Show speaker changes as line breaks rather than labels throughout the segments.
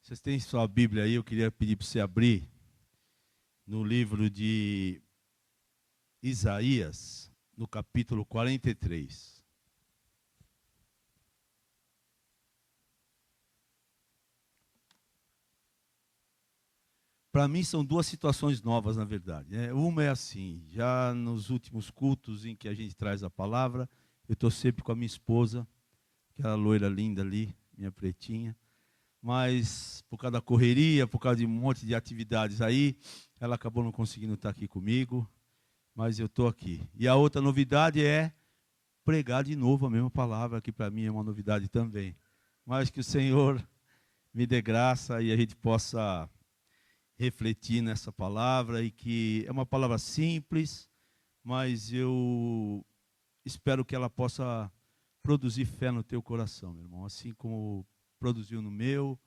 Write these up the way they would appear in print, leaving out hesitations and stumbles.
Vocês têm sua Bíblia aí, eu queria pedir para você abrir no livro de Isaías, no capítulo 43. Para mim são duas situações novas, na verdade, né? Uma é assim, já nos últimos cultos em que a gente traz a palavra, eu estou sempre com a minha esposa, aquela loira linda ali, minha pretinha. Mas por causa da correria, por causa de um monte de atividades aí, ela acabou não conseguindo estar aqui comigo, mas eu estou aqui. E a outra novidade é pregar de novo a mesma palavra, que para mim é uma novidade também. Mas que o Senhor me dê graça e a gente possa refletir nessa palavra, e que é uma palavra simples, mas eu espero que ela possa produzir fé no teu coração, meu irmão, assim como produziu no meu,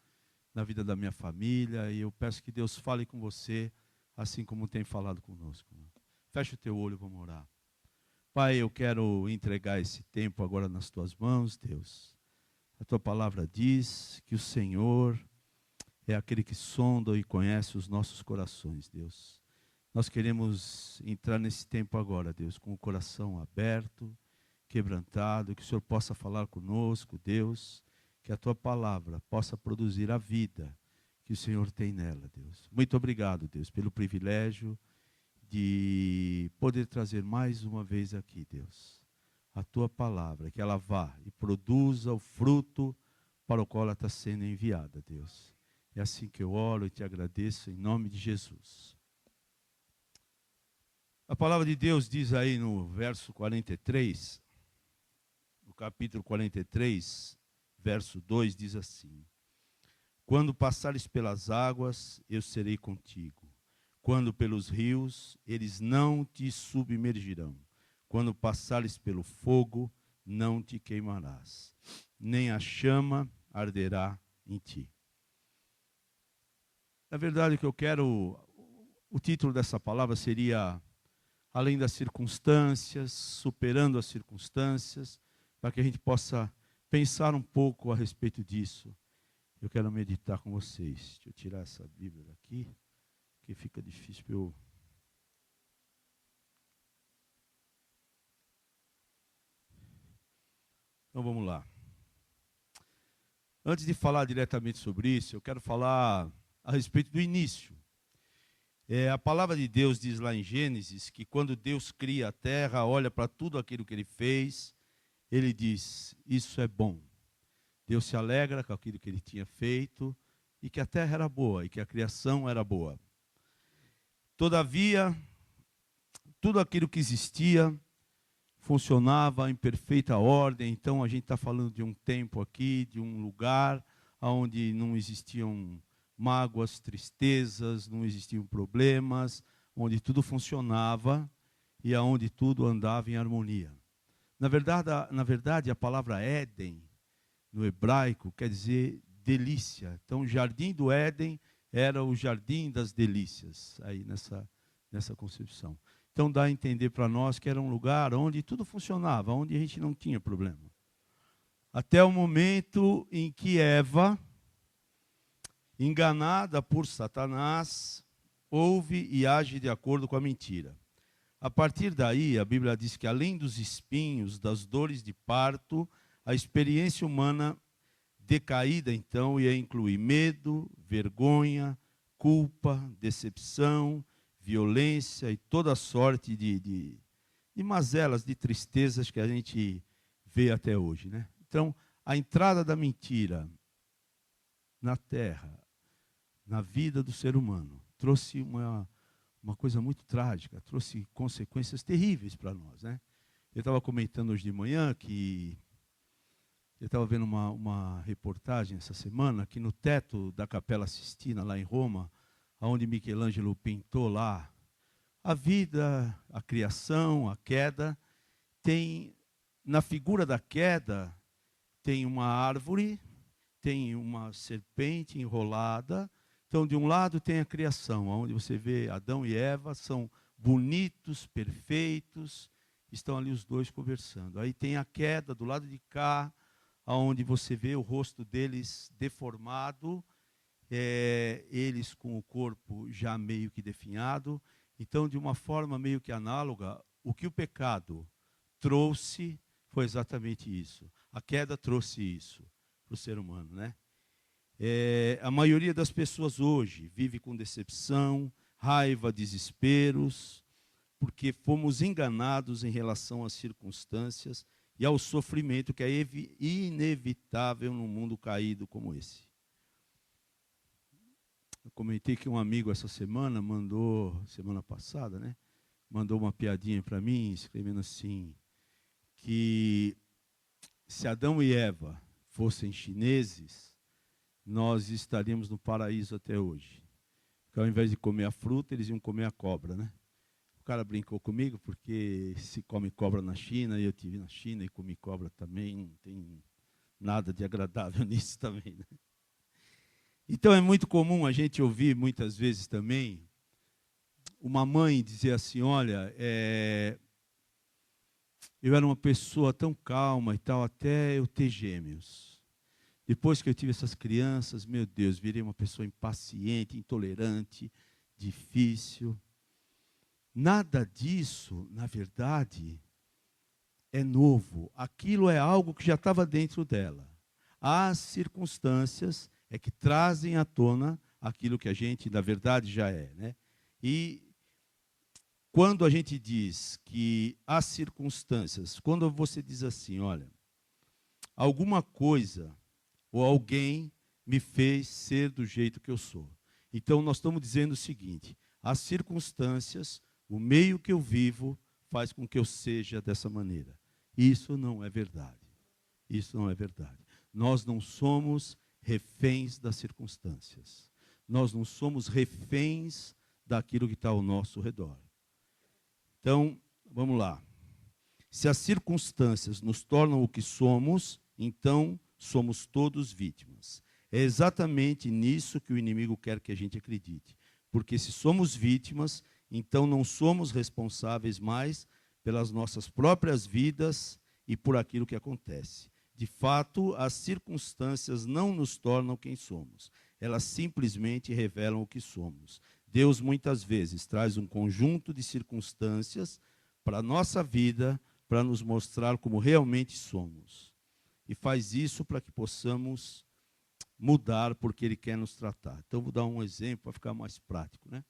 na vida da minha família, e eu peço que Deus fale com você, assim como tem falado conosco. Fecha o teu olho, vamos orar. Pai, eu quero entregar esse tempo agora nas tuas mãos, Deus. A tua palavra diz que o Senhor é aquele que sonda e conhece os nossos corações, Deus. Nós queremos entrar nesse tempo agora, Deus, com o coração aberto, quebrantado, que o Senhor possa falar conosco, Deus, que a tua palavra possa produzir a vida que o Senhor tem nela, Deus. Muito obrigado, Deus, pelo privilégio de poder trazer mais uma vez aqui, Deus, a tua palavra, que ela vá e produza o fruto para o qual ela está sendo enviada, Deus. É assim que eu oro e te agradeço em nome de Jesus. A palavra de Deus diz aí no verso 43, no capítulo 43, verso 2, diz assim: quando passares pelas águas, eu serei contigo. Quando pelos rios, eles não te submergirão. Quando passares pelo fogo, não te queimarás, nem a chama arderá em ti. Na verdade, o título dessa palavra seria além das circunstâncias, superando as circunstâncias, para que a gente possa pensar um pouco a respeito disso. Eu quero meditar com vocês. Deixa eu tirar essa Bíblia daqui, que fica difícil para eu... Então vamos lá. Antes de falar diretamente sobre isso, eu quero falar a respeito do início. A palavra de Deus diz lá em Gênesis que quando Deus cria a terra, olha para tudo aquilo que ele fez, ele diz, isso é bom. Deus se alegra com aquilo que ele tinha feito, e que a terra era boa, e que a criação era boa. Todavia, tudo aquilo que existia funcionava em perfeita ordem. Então a gente está falando de um tempo aqui, de um lugar onde não existiam mágoas, tristezas, não existiam problemas, onde tudo funcionava e onde tudo andava em harmonia. Na verdade, a palavra Éden, no hebraico, quer dizer delícia. Então, o jardim do Éden era o jardim das delícias, aí nessa concepção. Então, dá a entender para nós que era um lugar onde tudo funcionava, onde a gente não tinha problema. Até o momento em que Eva, enganada por Satanás, ouve e age de acordo com a mentira. A partir daí, a Bíblia diz que além dos espinhos, das dores de parto, a experiência humana decaída, então, ia incluir medo, vergonha, culpa, decepção, violência e toda sorte de mazelas, de tristezas que a gente vê até hoje, né? Então, a entrada da mentira na terra, na vida do ser humano, trouxe uma coisa muito trágica, trouxe consequências terríveis para nós, né? Eu estava comentando hoje de manhã que eu estava vendo uma reportagem essa semana que no teto da Capela Sistina, lá em Roma, onde Michelangelo pintou lá a vida, a criação, a queda, tem, na figura da queda, tem uma árvore, tem uma serpente enrolada. Então, de um lado tem a criação, onde você vê Adão e Eva, são bonitos, perfeitos, estão ali os dois conversando. Aí tem a queda do lado de cá, onde você vê o rosto deles deformado, eles com o corpo já meio que definhado. Então, de uma forma meio que análoga, o que o pecado trouxe foi exatamente isso. A queda trouxe isso para o ser humano, né? A maioria das pessoas hoje vive com decepção, raiva, desesperos, porque fomos enganados em relação às circunstâncias e ao sofrimento que é inevitável num mundo caído como esse. Eu comentei que um amigo essa semana semana passada, né? Mandou uma piadinha para mim, escrevendo assim, que se Adão e Eva fossem chineses, nós estaríamos no paraíso até hoje. Porque ao invés de comer a fruta, eles iam comer a cobra, né? O cara brincou comigo porque se come cobra na China, e eu estive na China e comi cobra também, não tem nada de agradável nisso também, né? Então é muito comum a gente ouvir muitas vezes também uma mãe dizer assim, olha, eu era uma pessoa tão calma e tal, até eu ter gêmeos. Depois que eu tive essas crianças, meu Deus, virei uma pessoa impaciente, intolerante, difícil. Nada disso, na verdade, é novo. Aquilo é algo que já estava dentro dela. As circunstâncias é que trazem à tona aquilo que a gente, na verdade, já é, né? E quando a gente diz que as circunstâncias, quando você diz assim, olha, alguma coisa ou alguém me fez ser do jeito que eu sou. Então, nós estamos dizendo o seguinte, as circunstâncias, o meio que eu vivo, faz com que eu seja dessa maneira. Isso não é verdade. Isso não é verdade. Nós não somos reféns das circunstâncias. Nós não somos reféns daquilo que está ao nosso redor. Então, vamos lá. Se as circunstâncias nos tornam o que somos, então somos todos vítimas. É exatamente nisso que o inimigo quer que a gente acredite. Porque se somos vítimas, então não somos responsáveis mais pelas nossas próprias vidas e por aquilo que acontece. De fato, as circunstâncias não nos tornam quem somos. Elas simplesmente revelam o que somos. Deus muitas vezes traz um conjunto de circunstâncias para a nossa vida, para nos mostrar como realmente somos. E faz isso para que possamos mudar, porque Ele quer nos tratar. Então, vou dar um exemplo para ficar mais prático, né?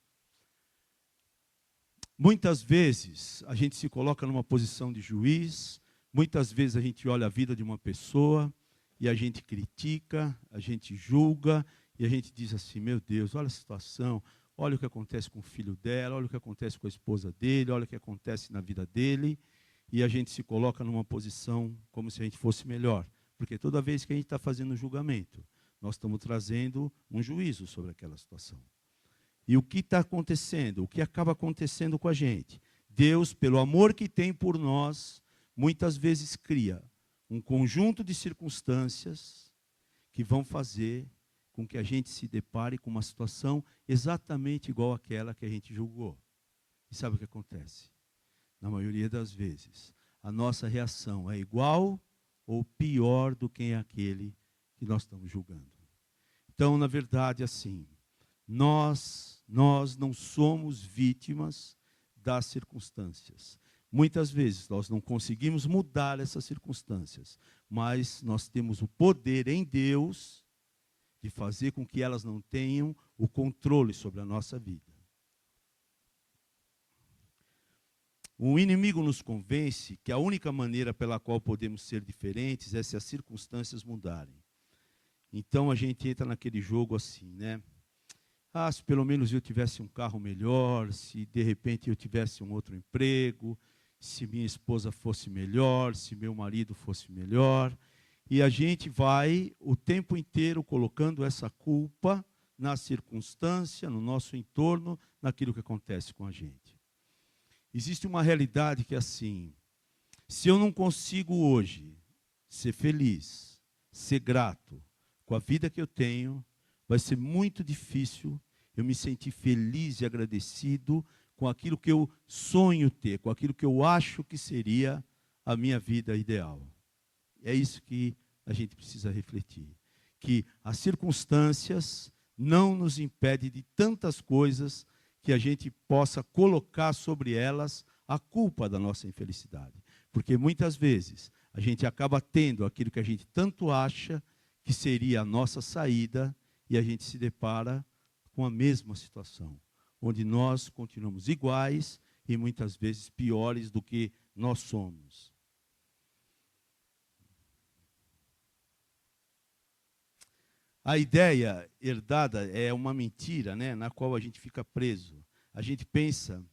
Muitas vezes a gente se coloca numa posição de juiz, muitas vezes a gente olha a vida de uma pessoa e a gente critica, a gente julga e a gente diz assim, meu Deus, olha a situação, olha o que acontece com o filho dela, olha o que acontece com a esposa dele, olha o que acontece na vida dele, e a gente se coloca numa posição como se a gente fosse melhor, porque toda vez que a gente está fazendo um julgamento, nós estamos trazendo um juízo sobre aquela situação. E o que está acontecendo? O que acaba acontecendo com a gente? Deus, pelo amor que tem por nós, muitas vezes cria um conjunto de circunstâncias que vão fazer com que a gente se depare com uma situação exatamente igual àquela que a gente julgou. E sabe o que acontece? Na maioria das vezes, a nossa reação é igual ou pior do que aquele que nós estamos julgando. Então, na verdade, assim, nós não somos vítimas das circunstâncias. Muitas vezes nós não conseguimos mudar essas circunstâncias, mas nós temos o poder em Deus de fazer com que elas não tenham o controle sobre a nossa vida. O inimigo nos convence que a única maneira pela qual podemos ser diferentes é se as circunstâncias mudarem. Então a gente entra naquele jogo assim, né? Ah, se pelo menos eu tivesse um carro melhor, se de repente eu tivesse um outro emprego, se minha esposa fosse melhor, se meu marido fosse melhor. E a gente vai o tempo inteiro colocando essa culpa na circunstância, no nosso entorno, naquilo que acontece com a gente. Existe uma realidade que é assim, se eu não consigo hoje ser feliz, ser grato com a vida que eu tenho, vai ser muito difícil eu me sentir feliz e agradecido com aquilo que eu sonho ter, com aquilo que eu acho que seria a minha vida ideal. É isso que a gente precisa refletir. Que as circunstâncias não nos impede de tantas coisas que a gente possa colocar sobre elas a culpa da nossa infelicidade. Porque muitas vezes a gente acaba tendo aquilo que a gente tanto acha que seria a nossa saída e a gente se depara com a mesma situação, onde nós continuamos iguais e muitas vezes piores do que nós somos. A ideia herdada é uma mentira, né, na qual a gente fica preso. A gente pensa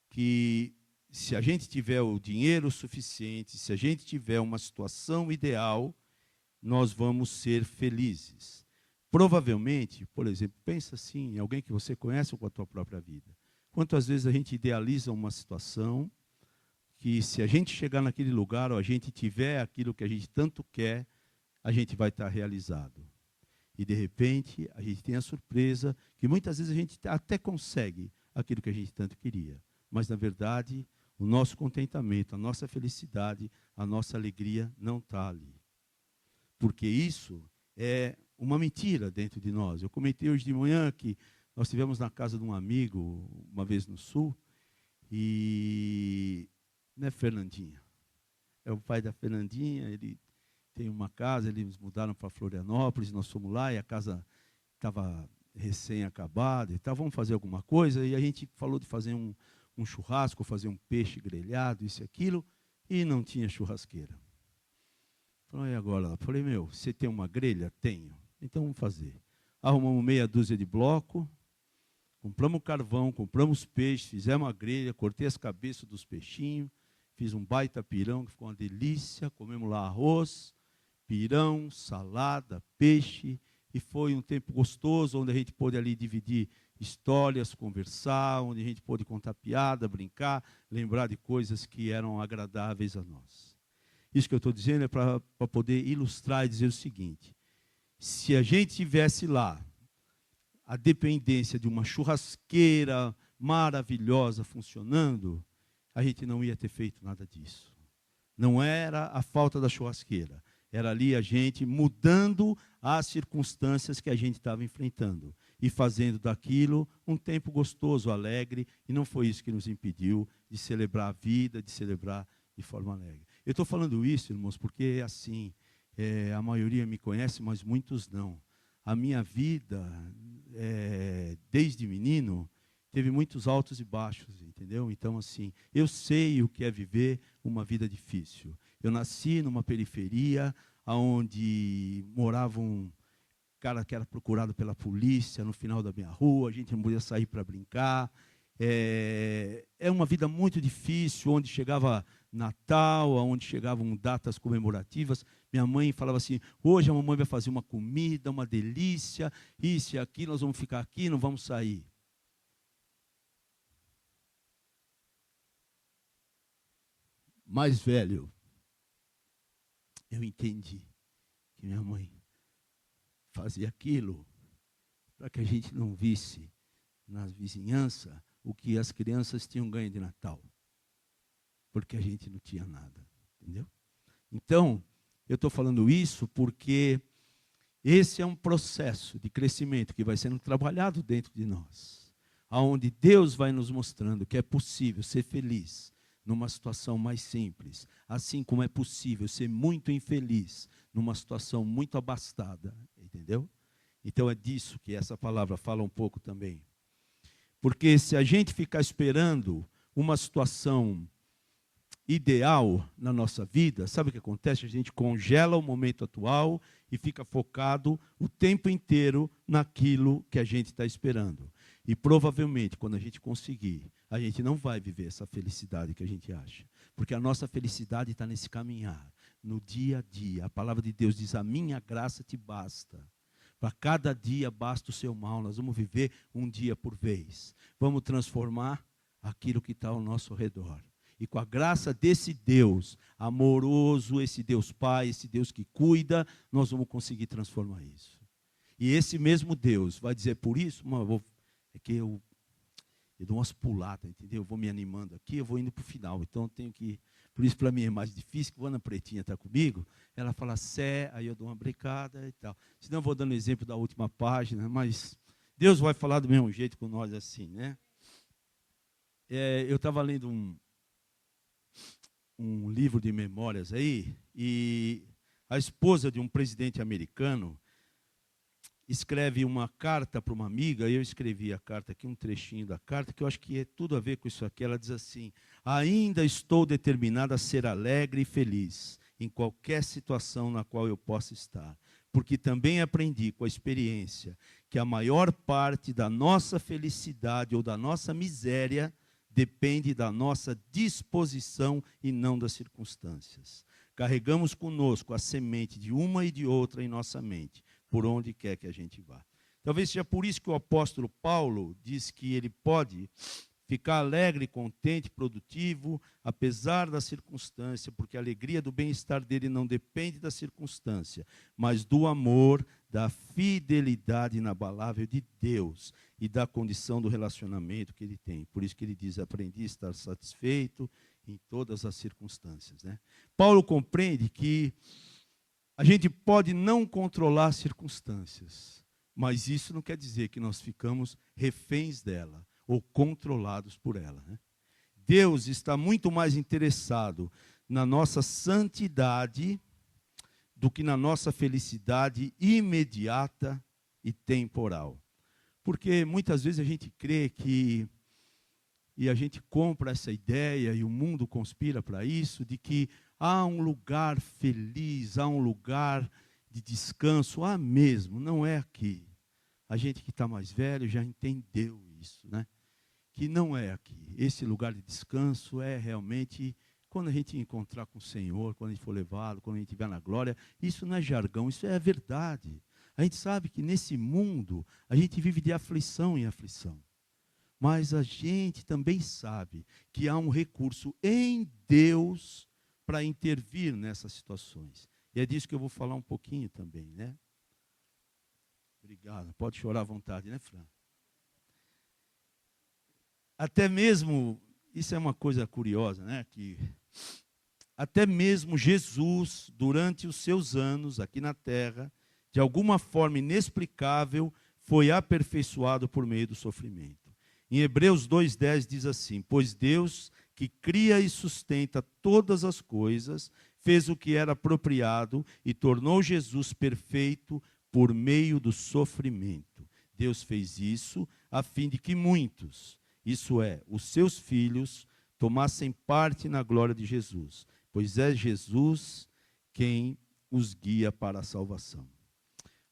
que se a gente tiver o dinheiro suficiente, se a gente tiver uma situação ideal, nós vamos ser felizes. Provavelmente, por exemplo, pensa assim, em alguém que você conhece ou com a tua própria vida. Quantas vezes a gente idealiza uma situação que se a gente chegar naquele lugar ou a gente tiver aquilo que a gente tanto quer, a gente vai estar realizado. E, de repente, a gente tem a surpresa que muitas vezes a gente até consegue aquilo que a gente tanto queria. Mas, na verdade, o nosso contentamento, a nossa felicidade, a nossa alegria não está ali. Porque isso é uma mentira dentro de nós. Eu comentei hoje de manhã que nós estivemos na casa de um amigo, uma vez no Sul, e não é Fernandinha. É o pai da Fernandinha, ele tem uma casa, eles mudaram para Florianópolis, nós fomos lá e a casa estava recém-acabada e tal, vamos fazer alguma coisa, e a gente falou de fazer um churrasco, fazer um peixe grelhado, isso e aquilo, e não tinha churrasqueira. Falei, e agora? Falei, você tem uma grelha? Tenho. Então vamos fazer. Arrumamos meia dúzia de bloco, compramos carvão, compramos peixe, fizemos a grelha, cortei as cabeças dos peixinhos, fiz um baita pirão, que ficou uma delícia, comemos lá arroz, pirão, salada, peixe, e foi um tempo gostoso, onde a gente pôde ali dividir histórias, conversar, onde a gente pôde contar piada, brincar, lembrar de coisas que eram agradáveis a nós. Isso que eu estou dizendo é para poder ilustrar e dizer o seguinte: se a gente tivesse lá a dependência de uma churrasqueira maravilhosa funcionando, a gente não ia ter feito nada disso. Não era a falta da churrasqueira, era ali a gente mudando as circunstâncias que a gente estava enfrentando e fazendo daquilo um tempo gostoso, alegre, e não foi isso que nos impediu de celebrar a vida, de celebrar de forma alegre. Eu estou falando isso, irmãos, porque é assim, a maioria me conhece, mas muitos não. A minha vida, desde menino, teve muitos altos e baixos, entendeu? Então, assim, eu sei o que é viver uma vida difícil. Eu nasci numa periferia, onde morava um cara que era procurado pela polícia no final da minha rua, a gente não podia sair para brincar. É uma vida muito difícil, onde chegava Natal, onde chegavam datas comemorativas. Minha mãe falava assim, hoje a mamãe vai fazer uma comida, uma delícia, isso e aquilo, nós vamos ficar aqui, não vamos sair. Mais velho, eu entendi que minha mãe fazia aquilo para que a gente não visse na vizinhança o que as crianças tinham ganho de Natal, porque a gente não tinha nada, entendeu? Então, eu estou falando isso porque esse é um processo de crescimento que vai sendo trabalhado dentro de nós, aonde Deus vai nos mostrando que é possível ser feliz numa situação mais simples, assim como é possível ser muito infeliz numa situação muito abastada, entendeu? Então é disso que essa palavra fala um pouco também. Porque se a gente ficar esperando uma situação ideal na nossa vida, sabe o que acontece? A gente congela o momento atual e fica focado o tempo inteiro naquilo que a gente está esperando. E provavelmente, quando a gente conseguir, a gente não vai viver essa felicidade que a gente acha. Porque a nossa felicidade está nesse caminhar, no dia a dia. A palavra de Deus diz, a minha graça te basta. Para cada dia basta o seu mal. Nós vamos viver um dia por vez. Vamos transformar aquilo que está ao nosso redor. E com a graça desse Deus amoroso, esse Deus Pai, esse Deus que cuida, nós vamos conseguir transformar isso. E esse mesmo Deus vai dizer, por isso, é que eu dou umas puladas, entendeu? Eu vou me animando aqui, eu vou indo para o final, então eu tenho que Por isso, para mim, é mais difícil. Quando a pretinha está comigo, ela fala Sé, aí eu dou uma brecada e tal. Senão eu vou dando exemplo da última página, mas Deus vai falar do mesmo jeito com nós assim, né? Eu estava lendo um livro de memórias aí, e a esposa de um presidente americano escreve uma carta para uma amiga, e eu escrevi a carta aqui, um trechinho da carta, que eu acho que é tudo a ver com isso aqui. Ela diz assim: ainda estou determinada a ser alegre e feliz em qualquer situação na qual eu possa estar, porque também aprendi com a experiência que a maior parte da nossa felicidade ou da nossa miséria depende da nossa disposição e não das circunstâncias. Carregamos conosco a semente de uma e de outra em nossa mente, por onde quer que a gente vá. Talvez seja por isso que o apóstolo Paulo diz que ele pode ficar alegre, contente, produtivo, apesar da circunstância, porque a alegria do bem-estar dele não depende da circunstância, mas do amor, da fidelidade inabalável de Deus e da condição do relacionamento que ele tem. Por isso que ele diz: aprendi a estar satisfeito em todas as circunstâncias, né? Paulo compreende que a gente pode não controlar as circunstâncias, mas isso não quer dizer que nós ficamos reféns dela ou controlados por ela, né? Deus está muito mais interessado na nossa santidade do que na nossa felicidade imediata e temporal. Porque muitas vezes a gente crê que, e a gente compra essa ideia, e o mundo conspira para isso, de que há um lugar feliz, há um lugar de descanso. Há mesmo, não é aqui. A gente que está mais velho já entendeu isso, né? Que não é aqui. Esse lugar de descanso é realmente quando a gente encontrar com o Senhor, quando a gente for levado, quando a gente estiver na glória. Isso não é jargão, isso é a verdade. A gente sabe que nesse mundo a gente vive de aflição em aflição. Mas a gente também sabe que há um recurso em Deus para intervir nessas situações. E é disso que eu vou falar um pouquinho também, né? Obrigado. Pode chorar à vontade, né, Fran? Até mesmo, isso é uma coisa curiosa, né? Que até mesmo Jesus, durante os seus anos aqui na terra, de alguma forma inexplicável, foi aperfeiçoado por meio do sofrimento. Em Hebreus 2:10 diz assim: pois Deus, que cria e sustenta todas as coisas, fez o que era apropriado e tornou Jesus perfeito por meio do sofrimento. Deus fez isso a fim de que muitos, isso é, os seus filhos, tomassem parte na glória de Jesus, pois é Jesus quem os guia para a salvação.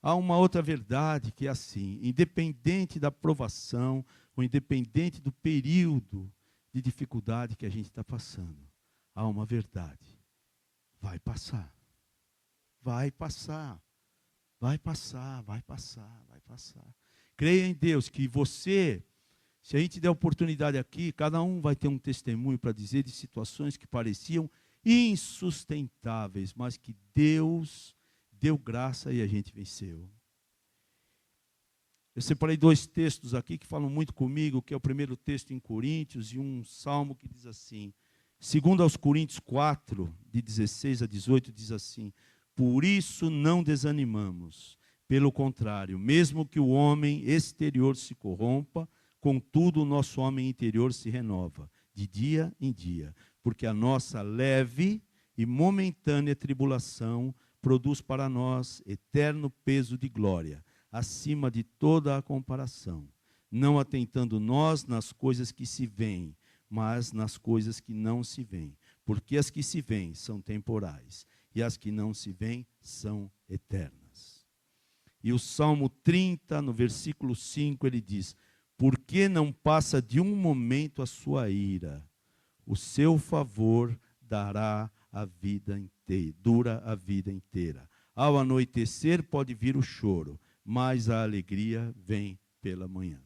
Há uma outra verdade que é assim: independente da provação, ou independente do período de dificuldade que a gente está passando, há uma verdade: vai passar, vai passar, vai passar, vai passar, vai passar. Creia em Deus que você, se a gente der oportunidade aqui, cada um vai ter um testemunho para dizer de situações que pareciam insustentáveis, mas que Deus deu graça e a gente venceu. Eu separei 2 textos aqui que falam muito comigo, que é o primeiro texto em Coríntios e um salmo que diz assim, segundo aos Coríntios 4, de 16 a 18, diz assim: por isso não desanimamos, pelo contrário, mesmo que o homem exterior se corrompa, contudo o nosso homem interior se renova, de dia em dia, porque a nossa leve e momentânea tribulação produz para nós eterno peso de glória, acima de toda a comparação, não atentando nós nas coisas que se veem, mas nas coisas que não se veem, porque as que se veem são temporais, e as que não se veem são eternas. E o Salmo 30, no versículo 5, ele diz: porque não passa de um momento a sua ira, o seu favor dará a vida inteira, dura a vida inteira. Ao anoitecer pode vir o choro, mas a alegria vem pela manhã.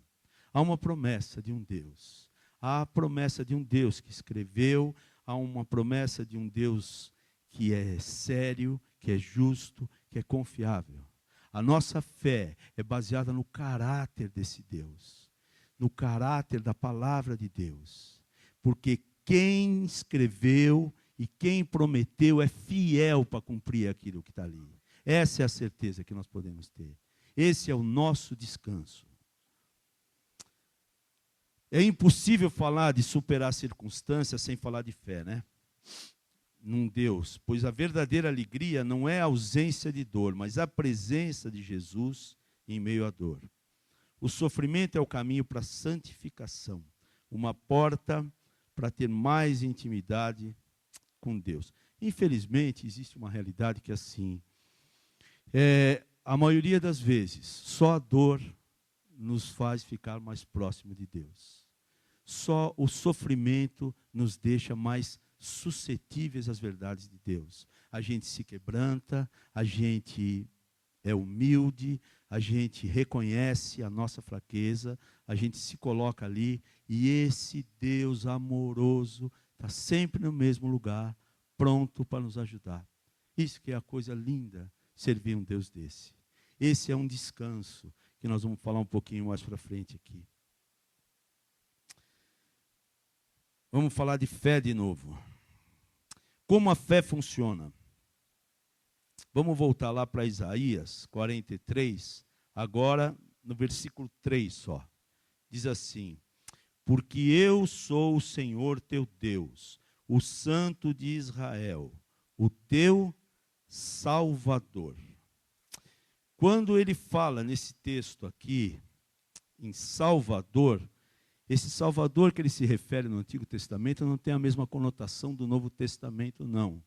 Há uma promessa de um Deus. Há a promessa de um Deus que escreveu, há uma promessa de um Deus que é sério, que é justo, que é confiável. A nossa fé é baseada no caráter desse Deus, no caráter da palavra de Deus. Porque quem escreveu e quem prometeu é fiel para cumprir aquilo que está ali. Essa é a certeza que nós podemos ter. Esse é o nosso descanso. É impossível falar de superar circunstâncias sem falar de fé, né? Num Deus, pois a verdadeira alegria não é a ausência de dor, mas a presença de Jesus em meio à dor. O sofrimento é o caminho para a santificação, uma porta para ter mais intimidade com Deus. Infelizmente, existe uma realidade que é assim, a maioria das vezes, só a dor nos faz ficar mais próximo de Deus. Só o sofrimento nos deixa mais suscetíveis às verdades de Deus. A gente se quebranta, a gente é humilde, a gente reconhece a nossa fraqueza, a gente se coloca ali, e esse Deus amoroso está sempre no mesmo lugar, pronto para nos ajudar. Isso que é a coisa linda, servir um Deus desse. Esse é um descanso, que nós vamos falar um pouquinho mais para frente aqui. Vamos falar de fé de novo. Como a fé funciona? Vamos voltar lá para Isaías 43, agora no versículo 3 só. Diz assim: porque eu sou o Senhor teu Deus, o Santo de Israel, o teu Salvador. Quando ele fala nesse texto aqui, em Salvador, esse Salvador que ele se refere no Antigo Testamento não tem a mesma conotação do Novo Testamento, não.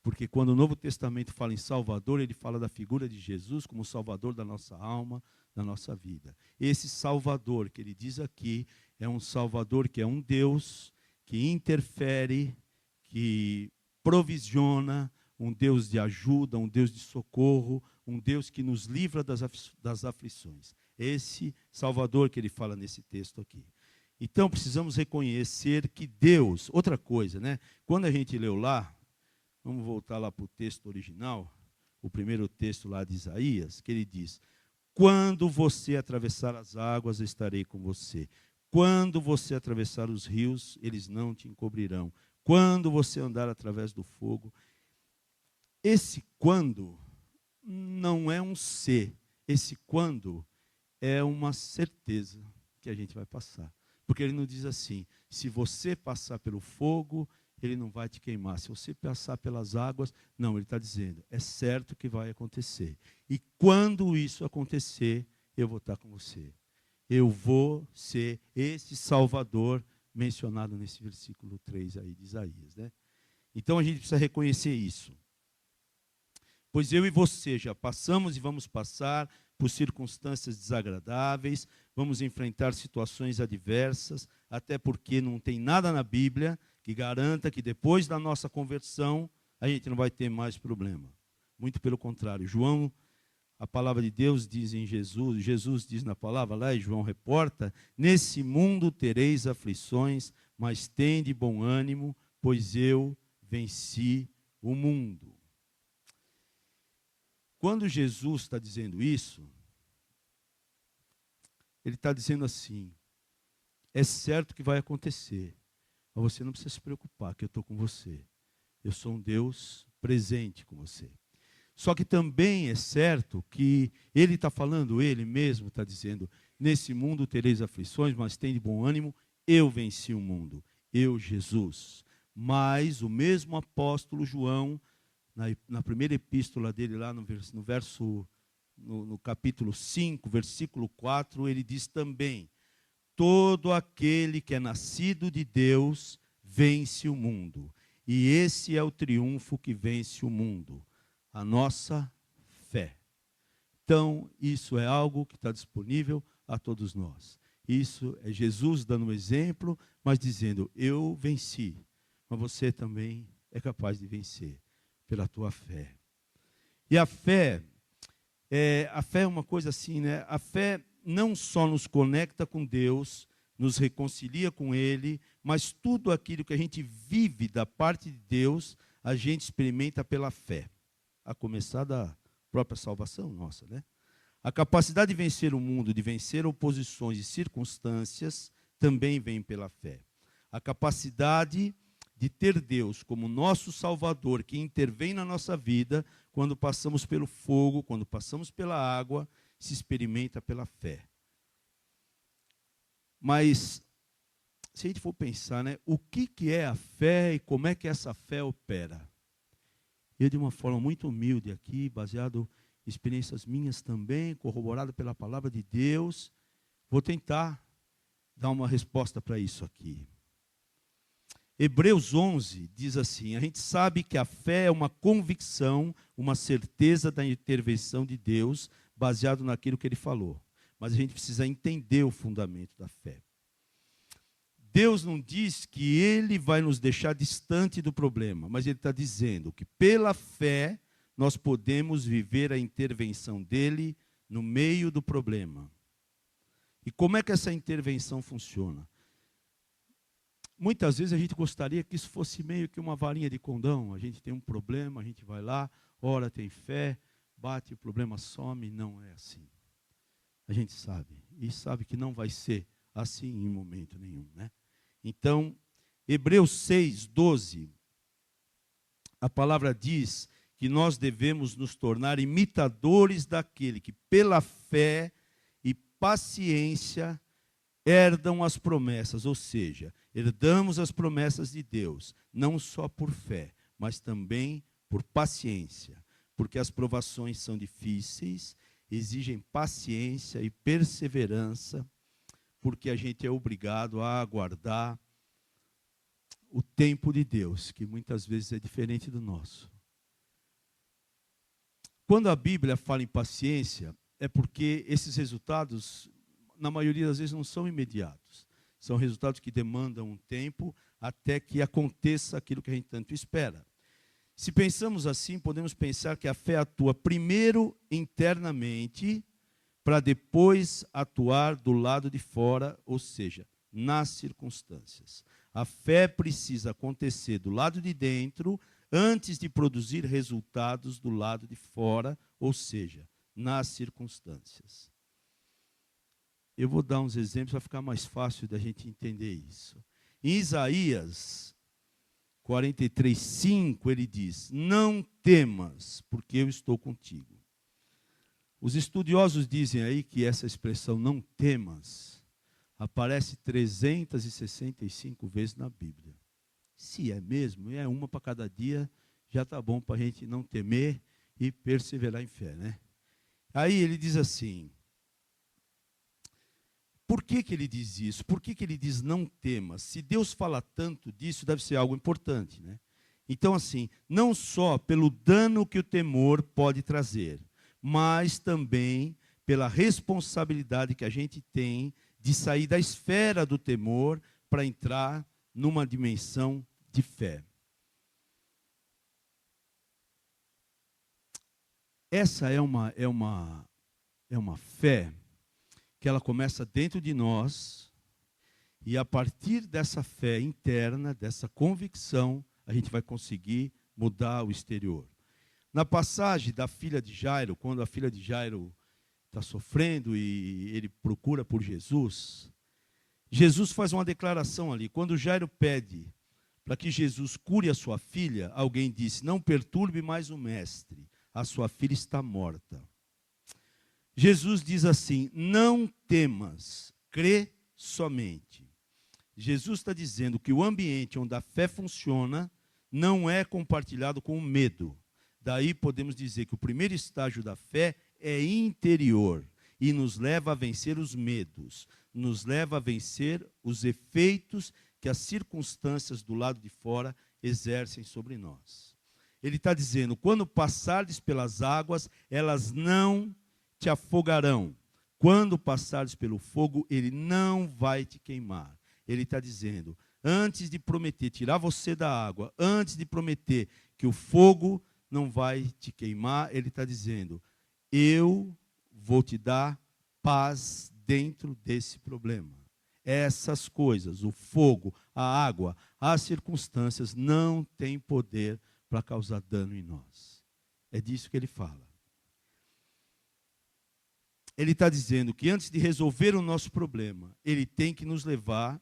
Porque quando o Novo Testamento fala em Salvador, ele fala da figura de Jesus como Salvador da nossa alma, da nossa vida. Esse Salvador que ele diz aqui é um Salvador que é um Deus que interfere, que provisiona, um Deus de ajuda, um Deus de socorro, um Deus que nos livra das aflições. Esse Salvador que ele fala nesse texto aqui. Então, precisamos reconhecer que Deus, outra coisa, né? Quando a gente leu lá, vamos voltar lá para o texto original, o primeiro texto lá de Isaías, que ele diz: quando você atravessar as águas, eu estarei com você. Quando você atravessar os rios, eles não te encobrirão. Quando você andar através do fogo. Esse quando não é um se, esse quando é uma certeza que a gente vai passar. Porque ele não diz assim: se você passar pelo fogo, ele não vai te queimar. Se você passar pelas águas, não, ele está dizendo, é certo que vai acontecer. E quando isso acontecer, eu vou estar com você. Eu vou ser esse Salvador mencionado nesse versículo 3 aí de Isaías, né? Então a gente precisa reconhecer isso. Pois eu e você já passamos e vamos passar por circunstâncias desagradáveis, vamos enfrentar situações adversas, até porque não tem nada na Bíblia que garanta que depois da nossa conversão a gente não vai ter mais problema. Muito pelo contrário. João, a palavra de Deus diz em Jesus, Jesus diz na palavra lá, e João reporta: nesse mundo tereis aflições, mas tende bom ânimo, pois eu venci o mundo. Quando Jesus está dizendo isso, ele está dizendo assim: é certo que vai acontecer, mas você não precisa se preocupar, que eu estou com você. Eu sou um Deus presente com você. Só que também é certo que ele está falando, ele mesmo está dizendo: nesse mundo tereis aflições, mas tem de bom ânimo, eu venci o mundo, eu, Jesus. Mas o mesmo apóstolo João, na primeira epístola dele, lá no capítulo 5, versículo 4, ele diz também: todo aquele que é nascido de Deus vence o mundo. E esse é o triunfo que vence o mundo, a nossa fé. Então, isso é algo que está disponível a todos nós. Isso é Jesus dando um exemplo, mas dizendo: eu venci, mas você também é capaz de vencer pela tua fé. E a fé é uma coisa assim, né? A fé não só nos conecta com Deus, nos reconcilia com Ele, mas tudo aquilo que a gente vive da parte de Deus, a gente experimenta pela fé. A começar da própria salvação nossa, né? A capacidade de vencer o mundo, de vencer oposições e circunstâncias, também vem pela fé. A capacidade de ter Deus como nosso Salvador, que intervém na nossa vida, quando passamos pelo fogo, quando passamos pela água, se experimenta pela fé. Mas, se a gente for pensar, né, o que é a fé e como é que essa fé opera? Eu, de uma forma muito humilde aqui, baseado em experiências minhas também, corroborado pela palavra de Deus, vou tentar dar uma resposta para isso aqui. Hebreus 11 diz assim: a gente sabe que a fé é uma convicção, uma certeza da intervenção de Deus, baseado naquilo que ele falou. Mas a gente precisa entender o fundamento da fé. Deus não diz que ele vai nos deixar distante do problema, mas ele está dizendo que pela fé nós podemos viver a intervenção dele no meio do problema. E como é que essa intervenção funciona? Muitas vezes a gente gostaria que isso fosse meio que uma varinha de condão. A gente tem um problema, a gente vai lá, ora, tem fé, bate, o problema some. Não é assim. A gente sabe, e sabe que não vai ser assim em momento nenhum, né? Então, Hebreus 6, 12, a palavra diz que nós devemos nos tornar imitadores daquele que pela fé e paciência herdam as promessas, ou seja, herdamos as promessas de Deus, não só por fé, mas também por paciência, porque as provações são difíceis, exigem paciência e perseverança, porque a gente é obrigado a aguardar o tempo de Deus, que muitas vezes é diferente do nosso. Quando a Bíblia fala em paciência, é porque esses resultados, na maioria das vezes, não são imediatos. São resultados que demandam um tempo até que aconteça aquilo que a gente tanto espera. Se pensamos assim, podemos pensar que a fé atua primeiro internamente, para depois atuar do lado de fora, ou seja, nas circunstâncias. A fé precisa acontecer do lado de dentro, antes de produzir resultados do lado de fora, ou seja, nas circunstâncias. Eu vou dar uns exemplos para ficar mais fácil da gente entender isso. Em Isaías 43:5, ele diz: não temas, porque eu estou contigo. Os estudiosos dizem aí que essa expressão não temas aparece 365 vezes na Bíblia. Se é mesmo, é uma para cada dia, já está bom para a gente não temer e perseverar em fé, né? Aí ele diz assim, por que ele diz isso? Por que ele diz não temas? Se Deus fala tanto disso, deve ser algo importante, né? Então assim, não só pelo dano que o temor pode trazer, mas também pela responsabilidade que a gente tem de sair da esfera do temor para entrar numa dimensão de fé. Essa é uma fé que ela começa dentro de nós, e a partir dessa fé interna, dessa convicção, a gente vai conseguir mudar o exterior. Na passagem da filha de Jairo, quando a filha de Jairo está sofrendo e ele procura por Jesus, Jesus faz uma declaração ali. Quando Jairo pede para que Jesus cure a sua filha, alguém disse: não perturbe mais o mestre, a sua filha está morta. Jesus diz assim: não temas, crê somente. Jesus está dizendo que o ambiente onde a fé funciona não é compartilhado com o medo. Daí podemos dizer que o primeiro estágio da fé é interior e nos leva a vencer os medos, nos leva a vencer os efeitos que as circunstâncias do lado de fora exercem sobre nós. Ele está dizendo: quando passardes pelas águas, elas não te afogarão. Quando passares pelo fogo, ele não vai te queimar. Ele está dizendo, antes de prometer tirar você da água, antes de prometer que o fogo não vai te queimar, ele está dizendo: eu vou te dar paz dentro desse problema. Essas coisas, o fogo, a água, as circunstâncias, não têm poder para causar dano em nós. É disso que ele fala. Ele está dizendo que antes de resolver o nosso problema, ele tem que nos levar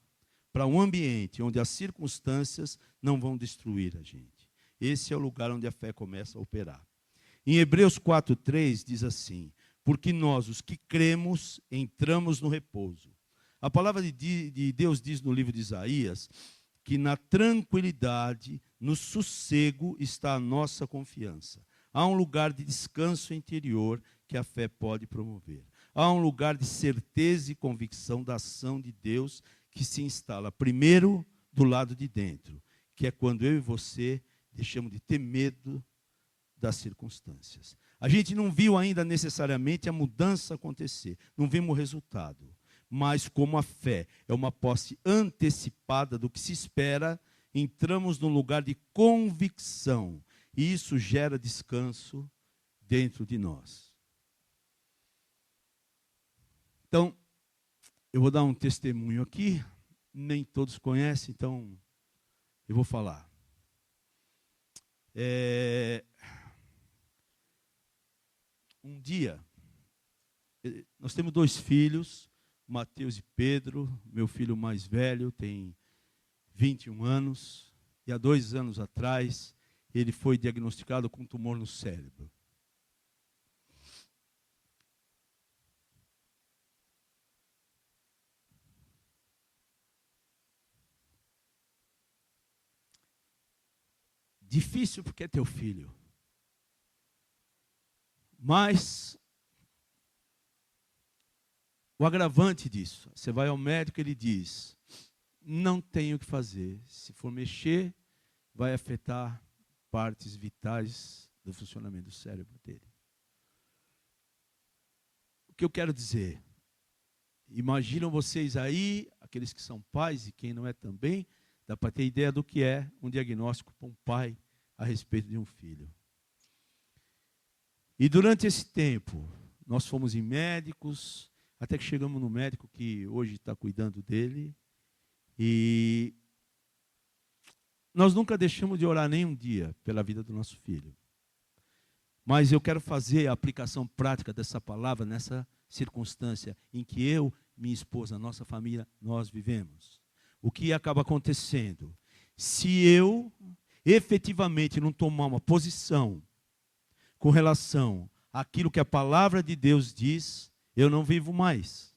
para um ambiente onde as circunstâncias não vão destruir a gente. Esse é o lugar onde a fé começa a operar. Em Hebreus 4:3 diz assim: porque nós, os que cremos, entramos no repouso. A palavra de Deus diz no livro de Isaías que na tranquilidade, no sossego está a nossa confiança. Há um lugar de descanso interior que a fé pode promover. Há um lugar de certeza e convicção da ação de Deus que se instala primeiro do lado de dentro, que é quando eu e você deixamos de ter medo das circunstâncias. A gente não viu ainda necessariamente a mudança acontecer, não vimos o resultado. Mas como a fé é uma posse antecipada do que se espera, entramos num lugar de convicção. E isso gera descanso dentro de nós. Então, eu vou dar um testemunho aqui. Nem todos conhecem, então eu vou falar. Um dia, nós temos 2 filhos, Mateus e Pedro. Meu filho mais velho tem 21 anos. E há 2 anos atrás, ele foi diagnosticado com um tumor no cérebro. Difícil porque é teu filho. Mas o agravante disso, você vai ao médico, ele diz: não tem o que fazer. Se for mexer, vai afetar partes vitais do funcionamento do cérebro dele. O que eu quero dizer? Imaginam vocês aí, aqueles que são pais e quem não é também, dá para ter ideia do que é um diagnóstico para um pai a respeito de um filho. E durante esse tempo, nós fomos em médicos, até que chegamos no médico que hoje está cuidando dele. E nós nunca deixamos de orar nem um dia pela vida do nosso filho. Mas eu quero fazer a aplicação prática dessa palavra nessa circunstância em que eu, minha esposa, nossa família, nós vivemos. O que acaba acontecendo? Se eu efetivamente não tomar uma posição com relação àquilo que a palavra de Deus diz, eu não vivo mais.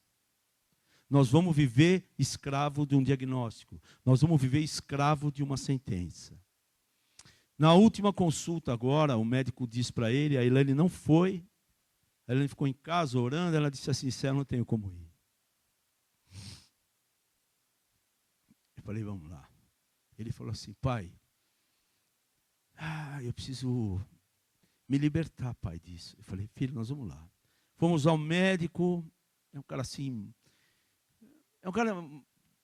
Nós vamos viver escravo de um diagnóstico. Nós vamos viver escravo de uma sentença. Na última consulta agora, o médico disse para ele, a Elaine não foi, a Elaine ficou em casa orando, ela disse assim: eu não tenho como ir. Eu falei: vamos lá. Ele falou assim: pai, eu preciso me libertar, pai, disso. Eu falei: filho, nós vamos lá. Fomos ao médico, é um cara assim, é um cara,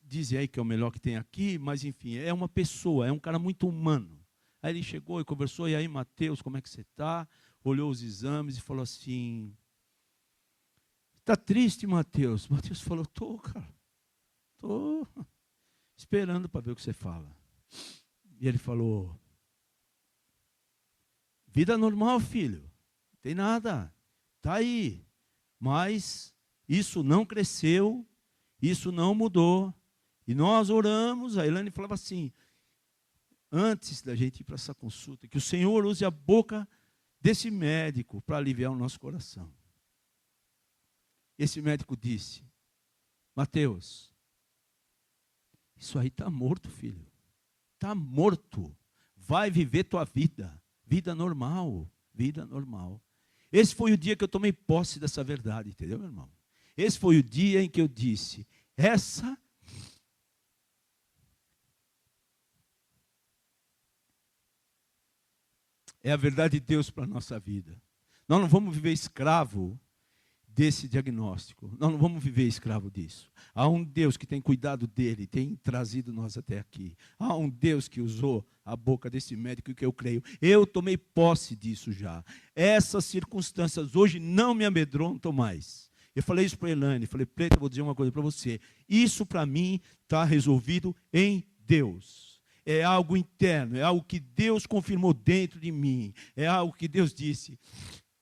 dizem aí que é o melhor que tem aqui, mas enfim, é uma pessoa, é um cara muito humano. Aí ele chegou e conversou: e aí, Mateus, como é que você está? Olhou os exames e falou assim: está triste, Mateus? Mateus falou: estou, cara, estou esperando para ver o que você fala. E ele falou: vida normal, filho, não tem nada, está aí, mas isso não cresceu, isso não mudou. E nós oramos, a Elaine falava assim, antes da gente ir para essa consulta, que o Senhor use a boca desse médico para aliviar o nosso coração. Esse médico disse: Mateus, isso aí está morto, filho. Está morto. Vai viver tua vida. Vida normal. Vida normal. Esse foi o dia que eu tomei posse dessa verdade, entendeu, meu irmão? Esse foi o dia em que eu disse: essa é a verdade de Deus para a nossa vida. Nós não vamos viver escravo desse diagnóstico. Nós não vamos viver escravo disso. Há um Deus que tem cuidado dele, tem trazido nós até aqui. Há um Deus que usou a boca desse médico que eu creio. Eu tomei posse disso já. Essas circunstâncias hoje não me amedrontam mais. Eu falei isso para a Elaine, falei: Preta, eu vou dizer uma coisa para você. Isso para mim está resolvido em Deus. É algo interno, é algo que Deus confirmou dentro de mim. É algo que Deus disse: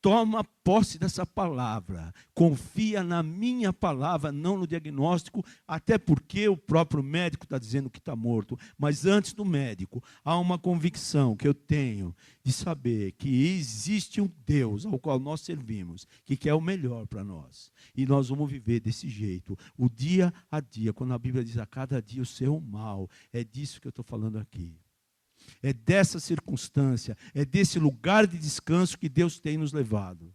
Toma posse dessa palavra, confia na minha palavra, não no diagnóstico, até porque o próprio médico está dizendo que está morto. Mas antes do médico, há uma convicção que eu tenho de saber que existe um Deus ao qual nós servimos, que quer o melhor para nós. E nós vamos viver desse jeito, o dia a dia, quando a Bíblia diz a cada dia o seu mal. É disso que eu estou falando aqui. É dessa circunstância, é desse lugar de descanso que Deus tem nos levado.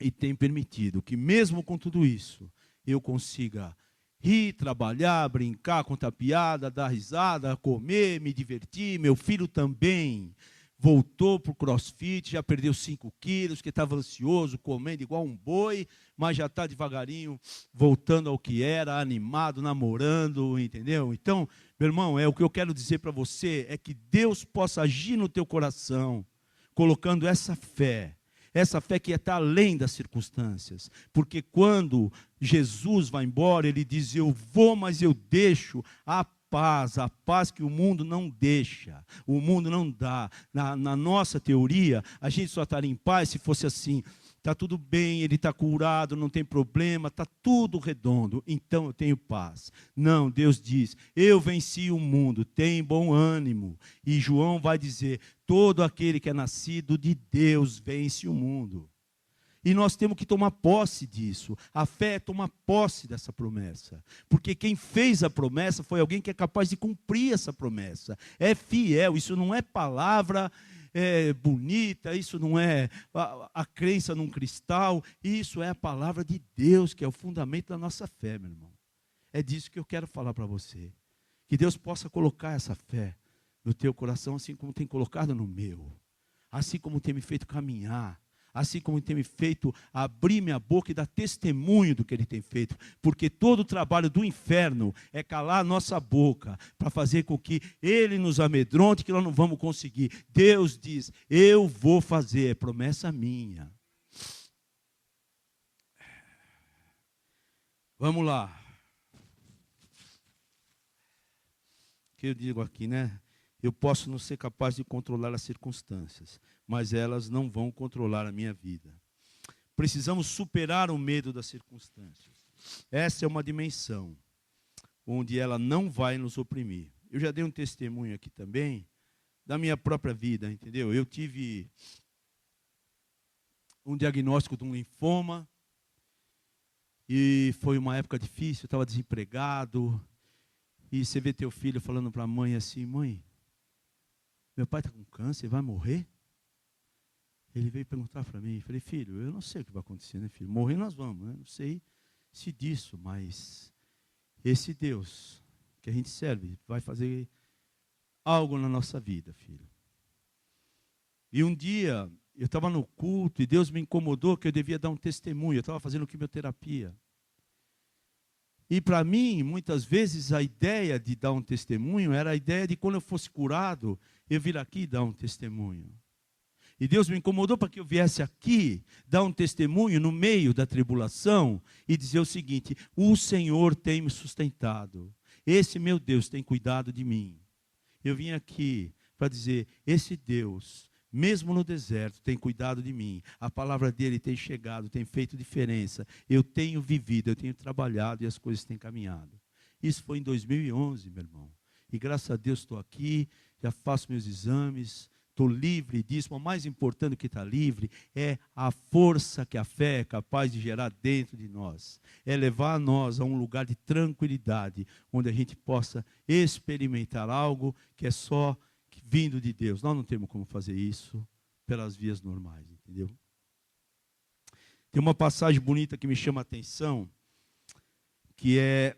E tem permitido que mesmo com tudo isso, eu consiga rir, trabalhar, brincar, contar piada, dar risada, comer, me divertir. Meu filho também voltou para o CrossFit, já perdeu 5 quilos, que estava ansioso, comendo igual um boi, mas já está devagarinho voltando ao que era, animado, namorando, entendeu? Então, meu irmão, o que eu quero dizer para você é que Deus possa agir no teu coração, colocando essa fé que está além das circunstâncias. Porque quando Jesus vai embora, ele diz, eu vou, mas eu deixo a paz que o mundo não deixa, o mundo não dá. Na nossa teoria, a gente só estaria em paz se fosse assim, está tudo bem, ele está curado, não tem problema, está tudo redondo, então eu tenho paz. Não, Deus diz, eu venci o mundo, tem bom ânimo. E João vai dizer, todo aquele que é nascido de Deus vence o mundo. E nós temos que tomar posse disso. A fé é tomar posse dessa promessa. Porque quem fez a promessa foi alguém que é capaz de cumprir essa promessa. É fiel, isso não é palavra bonita, isso não é a crença num cristal, isso é a palavra de Deus, que é o fundamento da nossa fé, meu irmão. É disso que eu quero falar para você. Que Deus possa colocar essa fé no teu coração, assim como tem colocado no meu. Assim como tem me feito caminhar. Assim como tem me feito abrir minha boca e dar testemunho do que ele tem feito. Porque todo o trabalho do inferno é calar a nossa boca, para fazer com que ele nos amedronte, que nós não vamos conseguir. Deus diz, eu vou fazer, é promessa minha. Vamos lá. O que eu digo aqui, né? Eu posso não ser capaz de controlar as circunstâncias, mas elas não vão controlar a minha vida. Precisamos superar o medo das circunstâncias. Essa é uma dimensão onde ela não vai nos oprimir. Eu já dei um testemunho aqui também da minha própria vida, entendeu? Eu tive um diagnóstico de um linfoma e foi uma época difícil, eu estava desempregado. E você vê teu filho falando para a mãe assim, mãe, meu pai está com câncer, vai morrer? Ele veio perguntar para mim, falei, filho, eu não sei o que vai acontecer, né, filho? Morrer nós vamos, né? Não sei se disso, mas esse Deus que a gente serve vai fazer algo na nossa vida, filho. E um dia, eu estava no culto e Deus me incomodou que eu devia dar um testemunho, eu estava fazendo quimioterapia. E para mim, muitas vezes, a ideia de dar um testemunho era a ideia de quando eu fosse curado, eu vir aqui dar um testemunho. E Deus me incomodou para que eu viesse aqui dar um testemunho no meio da tribulação e dizer o seguinte, o Senhor tem me sustentado. Esse meu Deus tem cuidado de mim. Eu vim aqui para dizer, esse Deus, mesmo no deserto, tem cuidado de mim. A palavra dele tem chegado, tem feito diferença. Eu tenho vivido, eu tenho trabalhado e as coisas têm caminhado. Isso foi em 2011, meu irmão. E graças a Deus estou aqui, já faço meus exames, estou livre disso. Mas o mais importante do que estar livre é a força que a fé é capaz de gerar dentro de nós. É levar nós a um lugar de tranquilidade, onde a gente possa experimentar algo que é só vindo de Deus. Nós não temos como fazer isso pelas vias normais, entendeu? Tem uma passagem bonita que me chama a atenção, que é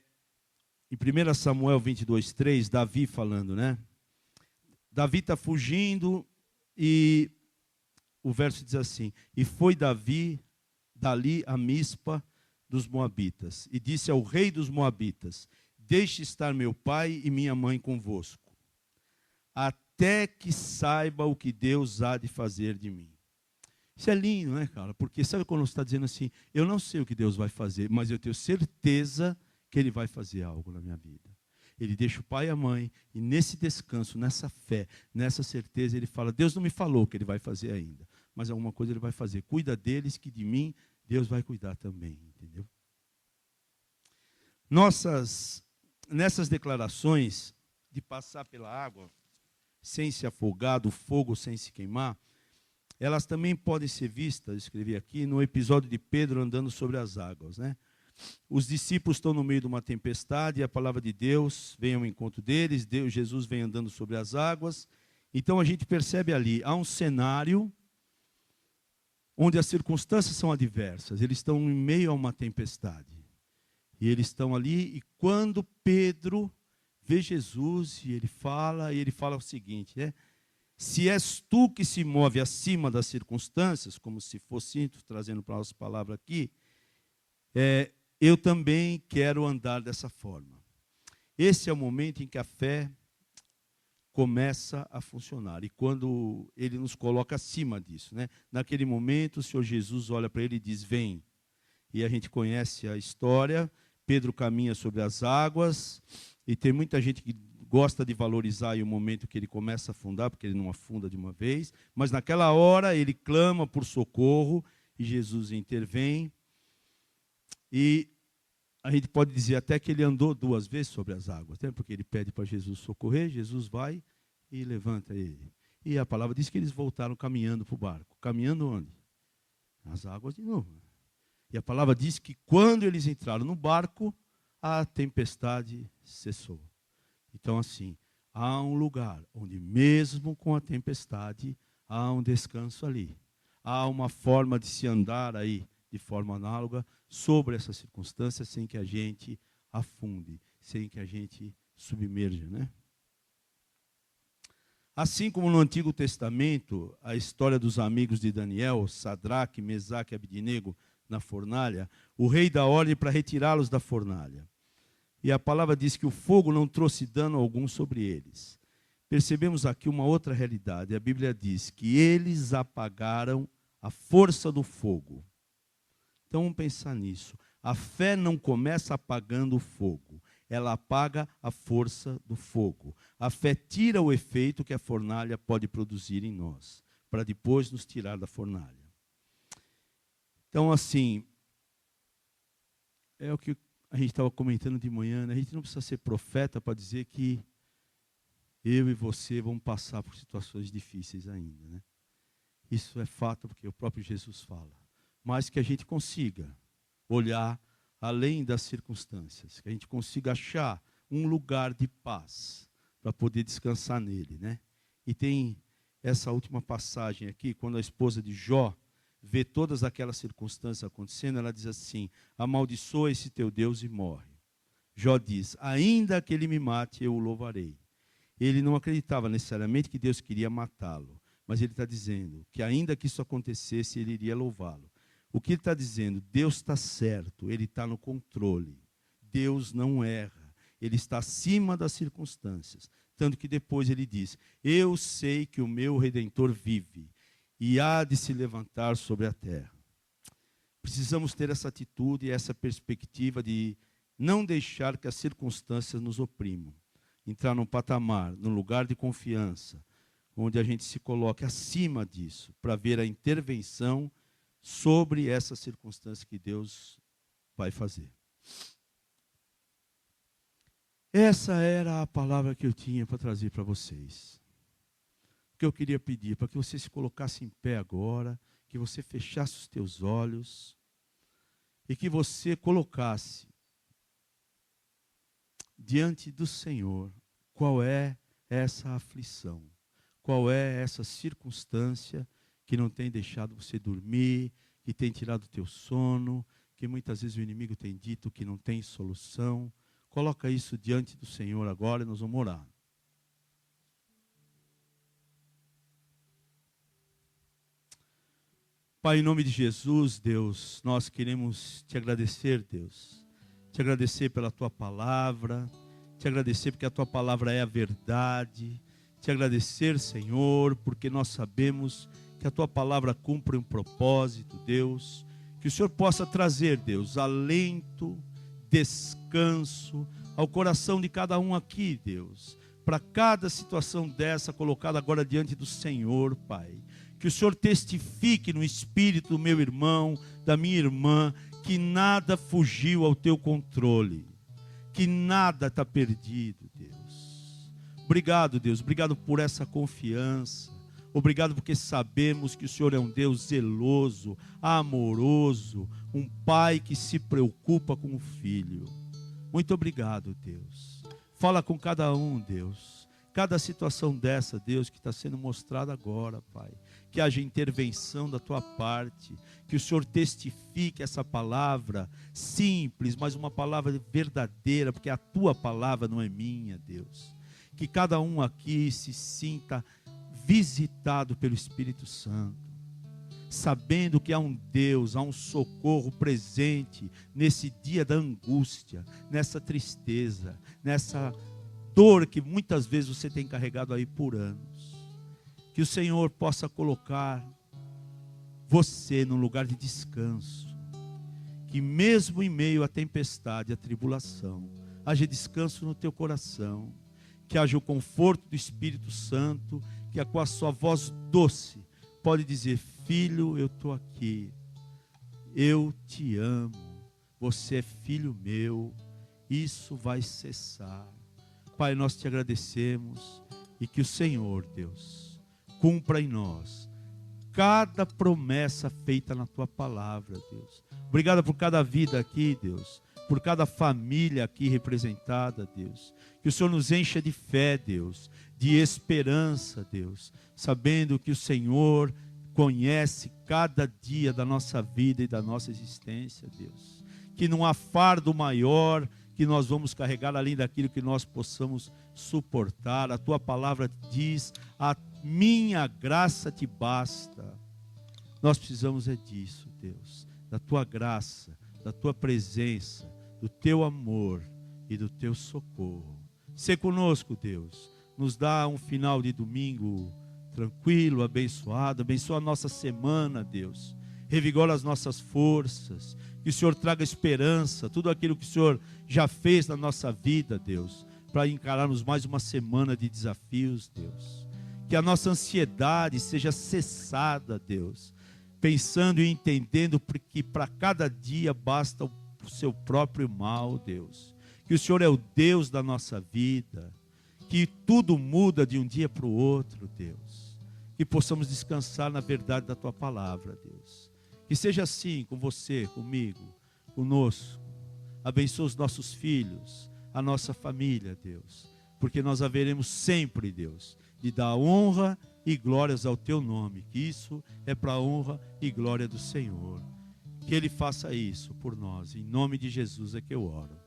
em 1 Samuel 22:3, Davi falando, né? Davi está fugindo e o verso diz assim, e foi Davi dali a Mispa dos Moabitas, e disse ao rei dos Moabitas, deixe estar meu pai e minha mãe convosco, até que saiba o que Deus há de fazer de mim. Isso é lindo, né, cara? Porque sabe quando você está dizendo assim, eu não sei o que Deus vai fazer, mas eu tenho certeza que Ele vai fazer algo na minha vida. Ele deixa o pai e a mãe, e nesse descanso, nessa fé, nessa certeza, ele fala, Deus não me falou o que Ele vai fazer ainda, mas alguma coisa ele vai fazer. Cuida deles, que de mim Deus vai cuidar também, entendeu? Nessas declarações de passar pela água sem se afogar, do fogo sem se queimar, elas também podem ser vistas, escrevi aqui, no episódio de Pedro andando sobre as águas, né? Os discípulos estão no meio de uma tempestade e a palavra de Deus vem ao encontro deles, Jesus vem andando sobre as águas. Então a gente percebe ali, há um cenário onde as circunstâncias são adversas, eles estão em meio a uma tempestade. E eles estão ali, e quando Pedro vê Jesus, e ele fala o seguinte, né? Se és tu que se move acima das circunstâncias, como se fosse, trazendo para a nossa palavra aqui, eu também quero andar dessa forma. Esse é o momento em que a fé começa a funcionar. E quando ele nos coloca acima disso, né? Naquele momento, o Senhor Jesus olha para ele e diz, vem. E a gente conhece a história, Pedro caminha sobre as águas, e tem muita gente que gosta de valorizar aí o momento que ele começa a afundar, porque ele não afunda de uma vez, mas naquela hora ele clama por socorro, e Jesus intervém, e a gente pode dizer até que ele andou 2 vezes sobre as águas, né? Porque ele pede para Jesus socorrer, Jesus vai e levanta ele. E a palavra diz que eles voltaram caminhando para o barco. Caminhando onde? Nas águas de novo. E a palavra diz que quando eles entraram no barco, a tempestade cessou. Então, assim, há um lugar onde mesmo com a tempestade, há um descanso ali. Há uma forma de se andar aí, de forma análoga, sobre essas circunstâncias, sem que a gente afunde, sem que a gente submerja, né? Assim como no Antigo Testamento, a história dos amigos de Daniel, Sadraque, Mesaque e Abidnego, na fornalha, o rei dá ordem para retirá-los da fornalha. E a palavra diz que o fogo não trouxe dano algum sobre eles. Percebemos aqui uma outra realidade. A Bíblia diz que eles apagaram a força do fogo. Então vamos pensar nisso. A fé não começa apagando o fogo. Ela apaga a força do fogo. A fé tira o efeito que a fornalha pode produzir em nós, para depois nos tirar da fornalha. Então, assim, é o que a gente estava comentando de manhã, né? A gente não precisa ser profeta para dizer que eu e você vamos passar por situações difíceis ainda, né? Isso é fato, porque o próprio Jesus fala. Mas que a gente consiga olhar além das circunstâncias, que a gente consiga achar um lugar de paz para poder descansar nele, né? E tem essa última passagem aqui, quando a esposa de Jó vê todas aquelas circunstâncias acontecendo, ela diz assim, amaldiçoa esse teu Deus e morre. Jó diz, ainda que ele me mate, eu o louvarei. Ele não acreditava necessariamente que Deus queria matá-lo, mas ele está dizendo que ainda que isso acontecesse, ele iria louvá-lo. O que ele está dizendo? Deus está certo, ele está no controle. Deus não erra, ele está acima das circunstâncias. Tanto que depois ele diz, eu sei que o meu Redentor vive e há de se levantar sobre a terra. Precisamos ter essa atitude e essa perspectiva de não deixar que as circunstâncias nos oprimam. Entrar num patamar, num lugar de confiança, onde a gente se coloque acima disso, para ver a intervenção sobre essa circunstância que Deus vai fazer. Essa era a palavra que eu tinha para trazer para vocês. O que eu queria pedir, para que você se colocasse em pé agora, que você fechasse os teus olhos e que você colocasse diante do Senhor qual é essa aflição, qual é essa circunstância que não tem deixado você dormir, que tem tirado o teu sono, que muitas vezes o inimigo tem dito que não tem solução. Coloca isso diante do Senhor agora e nós vamos orar. Pai, em nome de Jesus, Deus, nós queremos te agradecer, Deus. Te agradecer pela tua palavra, te agradecer porque a tua palavra é a verdade. Te agradecer, Senhor, porque nós sabemos que a tua palavra cumpre um propósito, Deus. Que o Senhor possa trazer, Deus, alento, descanso ao coração de cada um aqui, Deus. Para cada situação dessa colocada agora diante do Senhor, Pai. Que o Senhor testifique no espírito do meu irmão, da minha irmã, que nada fugiu ao teu controle, que nada está perdido, Deus. Obrigado, Deus, obrigado por essa confiança. Obrigado porque sabemos que o Senhor é um Deus zeloso, amoroso, um pai que se preocupa com o filho. Muito obrigado, Deus. Fala com cada um, Deus. Cada situação dessa, Deus, que está sendo mostrada agora, Pai. Que haja intervenção da tua parte. Que o Senhor testifique essa palavra simples, mas uma palavra verdadeira, porque a tua palavra não é minha, Deus. Que cada um aqui se sinta visitado pelo Espírito Santo, sabendo que há um Deus, há um socorro presente nesse dia da angústia, nessa tristeza, nessa dor que muitas vezes você tem carregado aí por anos. Que o Senhor possa colocar você num lugar de descanso, que mesmo em meio à tempestade, à tribulação, haja descanso no teu coração, que haja o conforto do Espírito Santo, que com a sua voz doce pode dizer: filho, eu estou aqui, eu te amo, você é filho meu, isso vai cessar. Pai, nós te agradecemos e que o Senhor, Deus, cumpra em nós cada promessa feita na tua palavra, Deus. Obrigado por cada vida aqui, Deus, por cada família aqui representada, Deus. Que o Senhor nos encha de fé, Deus, de esperança, Deus, sabendo que o Senhor conhece cada dia da nossa vida e da nossa existência, Deus. Que não há fardo maior que nós vamos carregar além daquilo que nós possamos suportar. A tua palavra diz: a minha graça te basta. Nós precisamos é disso, Deus, da tua graça, da tua presença, do teu amor e do teu socorro. Sê conosco, Deus, nos dá um final de domingo tranquilo, abençoado, abençoa a nossa semana, Deus, revigora as nossas forças, que o Senhor traga esperança, tudo aquilo que o Senhor já fez na nossa vida, Deus, para encararmos mais uma semana de desafios, Deus. Que a nossa ansiedade seja cessada, Deus, pensando e entendendo que para cada dia basta o seu próprio mal, Deus. Que o Senhor é o Deus da nossa vida, que tudo muda de um dia para o outro, Deus. Que possamos descansar na verdade da tua palavra, Deus. Que seja assim com você, comigo, conosco. Abençoa os nossos filhos, a nossa família, Deus. Porque nós haveremos sempre, Deus, de dar honra e glórias ao teu nome. Que isso é para a honra e glória do Senhor. Que Ele faça isso por nós. Em nome de Jesus é que eu oro.